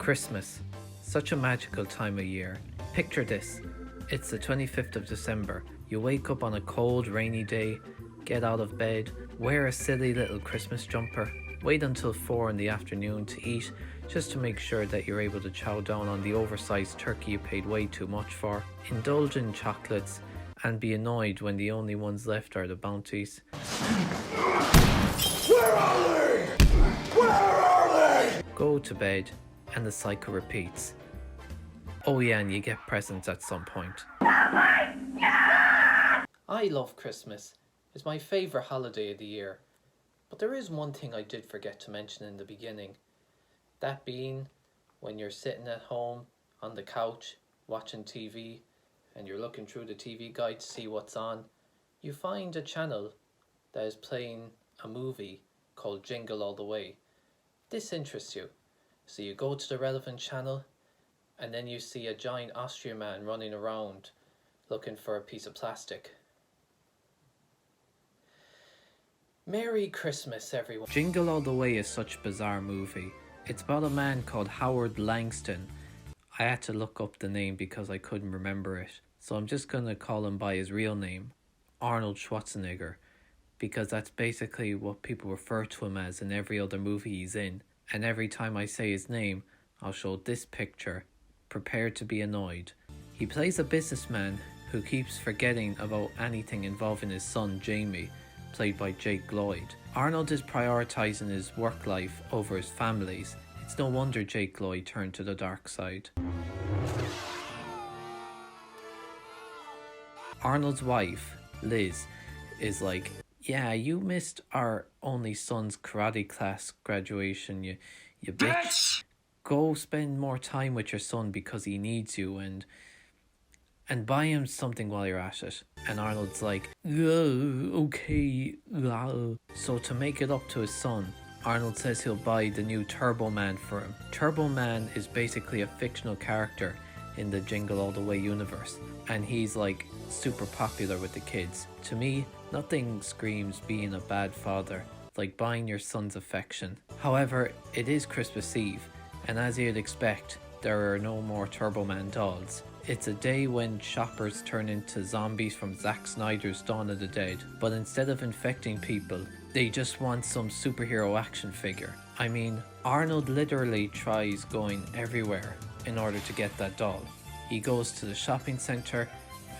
Christmas. Such a magical time of year. Picture this. It's the 25th of December. You wake up on a cold, rainy day, get out of bed, wear a silly little Christmas jumper, wait until 4 in the afternoon to eat, just to make sure that you're able to chow down on the oversized turkey you paid way too much for, indulge in chocolates, and be annoyed when the only ones left are the bounties. Where are they? Where are they? Go to bed, and the cycle repeats. Oh yeah, and you get presents at some point. I love Christmas. It's my favourite holiday of the year. But there is one thing I did forget to mention in the beginning. That being when you're sitting at home on the couch watching TV and you're looking through the TV guide to see what's on, you find a channel that is playing a movie called Jingle All the Way. This interests you. So you go to the relevant channel and then you see a giant Austrian man running around looking for a piece of plastic. Merry Christmas, everyone. Jingle All the Way is such a bizarre movie. It's about a man called Howard Langston. I had to look up the name because I couldn't remember it. So I'm just going to call him by his real name, Arnold Schwarzenegger, because that's basically what people refer to him as in every other movie he's in. And every time I say his name, I'll show this picture. Prepare to be annoyed. He plays a businessman who keeps forgetting about anything involving his son Jamie, played by Jake Lloyd. Arnold is prioritising his work life over his family's. It's no wonder Jake Lloyd turned to the dark side. Arnold's wife, Liz, is like, yeah, you missed our only son's karate class graduation, you bitch. Go spend more time with your son because he needs you and buy him something while you're at it. And Arnold's like, okay. So to make it up to his son, Arnold says he'll buy the new Turbo Man for him. Turbo Man is basically a fictional character in the Jingle All the Way universe, and he's like super popular with the kids. To me, nothing screams being a bad father like buying your son's affection. However, it is Christmas Eve, and as you'd expect, there are no more Turbo Man dolls. It's a day when shoppers turn into zombies from Zack Snyder's Dawn of the Dead, but instead of infecting people, they just want some superhero action figure. I mean, Arnold literally tries going everywhere in order to get that doll. He goes to the shopping centre,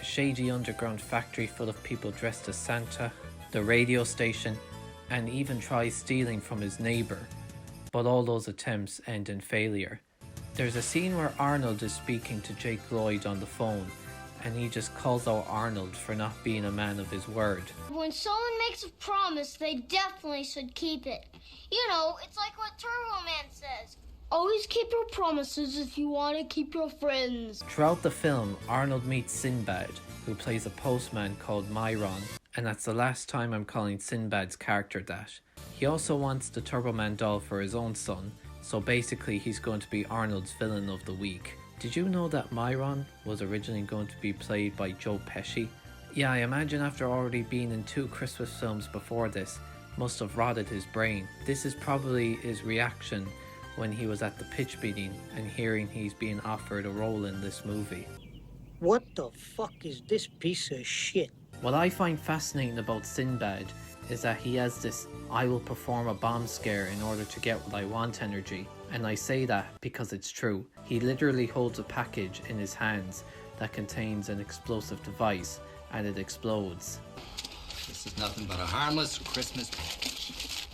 a shady underground factory full of people dressed as Santa, the radio station, and even tries stealing from his neighbour. But all those attempts end in failure. There's a scene where Arnold is speaking to Jake Lloyd on the phone, and he just calls out Arnold for not being a man of his word. When someone makes a promise, they definitely should keep it. You know, it's like what Turbo Man says. Always keep your promises if you want to keep your friends. Throughout the film, Arnold meets Sinbad, who plays a postman called Myron, and that's the last time I'm calling Sinbad's character that. He also wants the Turbo Man doll for his own son, so basically he's going to be Arnold's villain of the week. Did you know that Myron was originally going to be played by Joe Pesci? Yeah, I imagine after already being in 2 Christmas films before this, must have rotted his brain. This is probably his reaction when he was at the pitch meeting and hearing he's being offered a role in this movie. What the fuck is this piece of shit? What I find fascinating about Sinbad is that he has this I will perform a bomb scare in order to get what I want energy. And I say that because it's true. He literally holds a package in his hands that contains an explosive device and it explodes. This is nothing but a harmless Christmas package.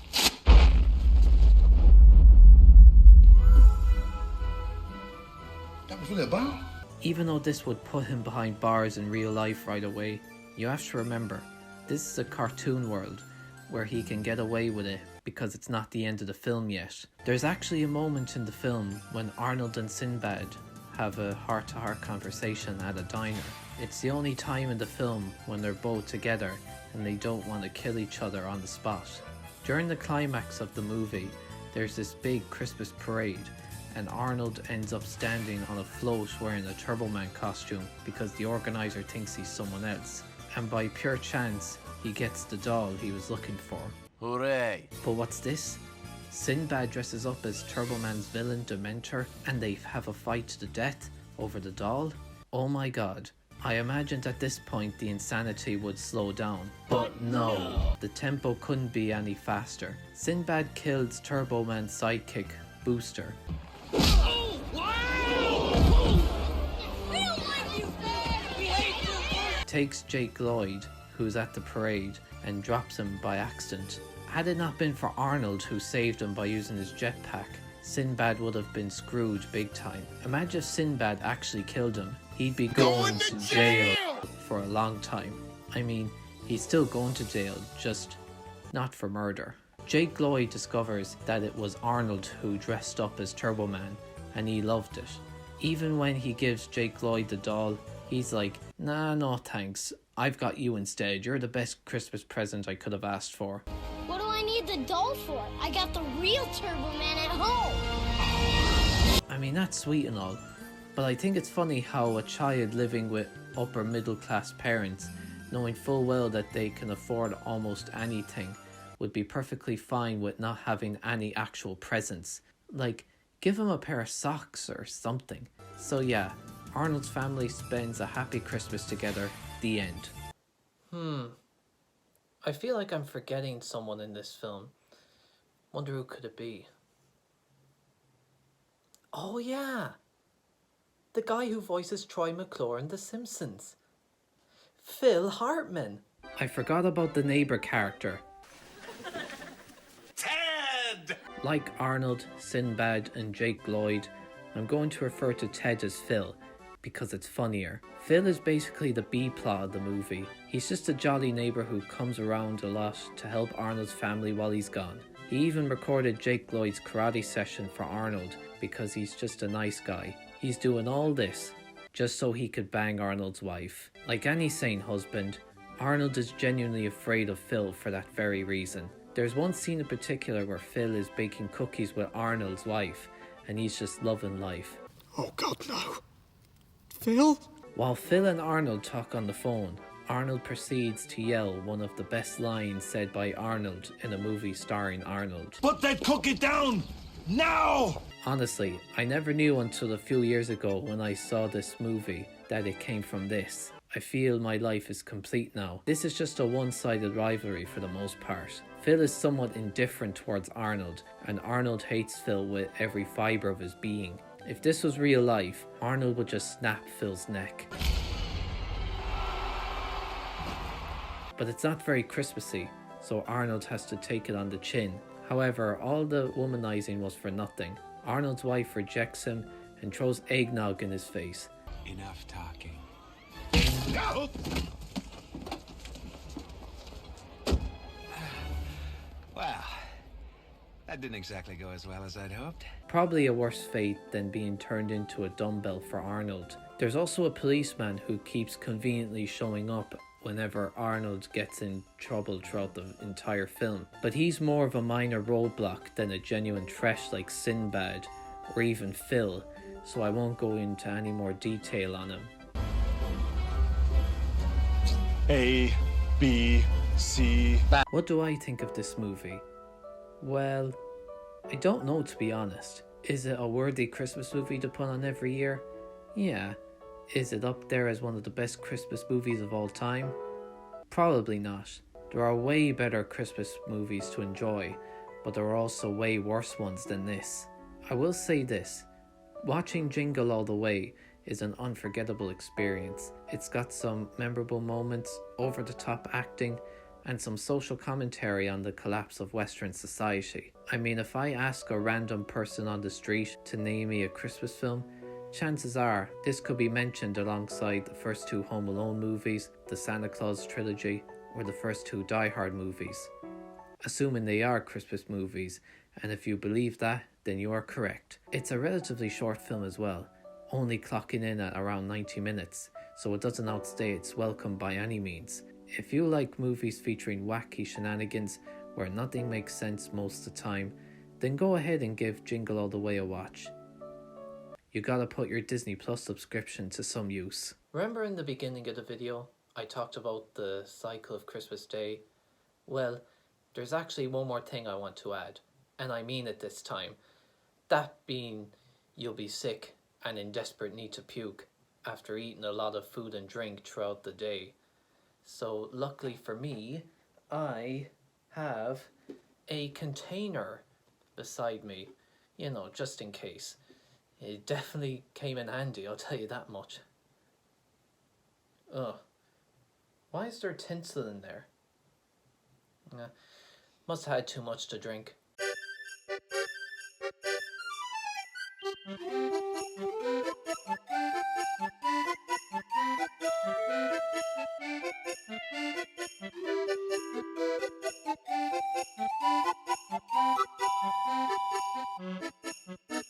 That was really a bomb? Even though this would put him behind bars in real life right away, you have to remember, this is a cartoon world where he can get away with it because it's not the end of the film yet. There's actually a moment in the film when Arnold and Sinbad have a heart-to-heart conversation at a diner. It's the only time in the film when they're both together and they don't want to kill each other on the spot. During the climax of the movie, there's this big Christmas parade, and Arnold ends up standing on a float wearing a Turbo Man costume because the organizer thinks he's someone else. And by pure chance, he gets the doll he was looking for. Hooray! But what's this? Sinbad dresses up as Turbo Man's villain Dementor and they have a fight to the death over the doll. Oh my god. I imagined at this point the insanity would slow down, but no, the tempo couldn't be any faster. Sinbad kills Turbo Man's sidekick, Booster. Takes Jake Lloyd, who's at the parade, and drops him by accident. Had it not been for Arnold, who saved him by using his jetpack, Sinbad would have been screwed big time. Imagine if Sinbad actually killed him. He'd be going to jail for a long time. I mean, he's still going to jail, just not for murder. Jake Lloyd discovers that it was Arnold who dressed up as Turbo Man, and he loved it. Even when he gives Jake Lloyd the doll, he's like, nah, no thanks. I've got you instead. You're the best Christmas present I could have asked for. What do I need the doll for? I got the real Turbo Man at home. I mean, that's sweet and all, but I think it's funny how a child living with upper middle class parents, knowing full well that they can afford almost anything, would be perfectly fine with not having any actual presents. Like, give him a pair of socks or something. So yeah, Arnold's family spends a happy Christmas together. The end. I feel like I'm forgetting someone in this film. Wonder who could it be? Oh yeah! The guy who voices Troy McClure in The Simpsons. Phil Hartman. I forgot about the neighbor character. Ted! Like Arnold, Sinbad and Jake Lloyd, I'm going to refer to Ted as Phil, because it's funnier. Phil is basically the B-plot of the movie. He's just a jolly neighbour who comes around a lot to help Arnold's family while he's gone. He even recorded Jake Lloyd's karate session for Arnold because he's just a nice guy. He's doing all this just so he could bang Arnold's wife. Like any sane husband, Arnold is genuinely afraid of Phil for that very reason. There's one scene in particular where Phil is baking cookies with Arnold's wife and he's just loving life. Oh God, no. Phil? While Phil and Arnold talk on the phone, Arnold proceeds to yell one of the best lines said by Arnold in a movie starring Arnold. Put that cookie down! Now! Honestly, I never knew until a few years ago when I saw this movie that it came from this. I feel my life is complete now. This is just a one-sided rivalry for the most part. Phil is somewhat indifferent towards Arnold, and Arnold hates Phil with every fibre of his being. If this was real life, Arnold would just snap Phil's neck. But it's not very Christmassy, so Arnold has to take it on the chin. However, all the womanizing was for nothing. Arnold's wife rejects him and throws eggnog in his face. Enough talking. No! Well, that didn't exactly go as well as I'd hoped. Probably a worse fate than being turned into a dumbbell for Arnold. There's also a policeman who keeps conveniently showing up whenever Arnold gets in trouble throughout the entire film. But he's more of a minor roadblock than a genuine threat like Sinbad or even Phil, so I won't go into any more detail on him. A, B, C. What do I think of this movie? Well, I don't know, to be honest. Is it a worthy Christmas movie to put on every year? Yeah. Is it up there as one of the best Christmas movies of all time? Probably not. There are way better Christmas movies to enjoy, but there are also way worse ones than this. I will say this, watching Jingle all the way is an unforgettable experience. It's got some memorable moments, over-the-top acting, and some social commentary on the collapse of Western society. I mean, if I ask a random person on the street to name me a Christmas film, chances are this could be mentioned alongside the first two Home Alone movies, the Santa Claus trilogy, or the first two Die Hard movies. Assuming they are Christmas movies, and if you believe that, then you are correct. It's a relatively short film as well, only clocking in at around 90 minutes, so it doesn't outstay its welcome by any means. If you like movies featuring wacky shenanigans where nothing makes sense most of the time, then go ahead and give Jingle All the Way a watch. You gotta put your Disney Plus subscription to some use. Remember in the beginning of the video, I talked about the cycle of Christmas Day? Well, there's actually one more thing I want to add. And I mean it this time. That being you'll be sick and in desperate need to puke after eating a lot of food and drink throughout the day. So luckily for me, I have a container beside me, you know, just in case. It definitely came in handy, I'll tell you that much. Ugh. Why is there tinsel in there? Must have had too much to drink.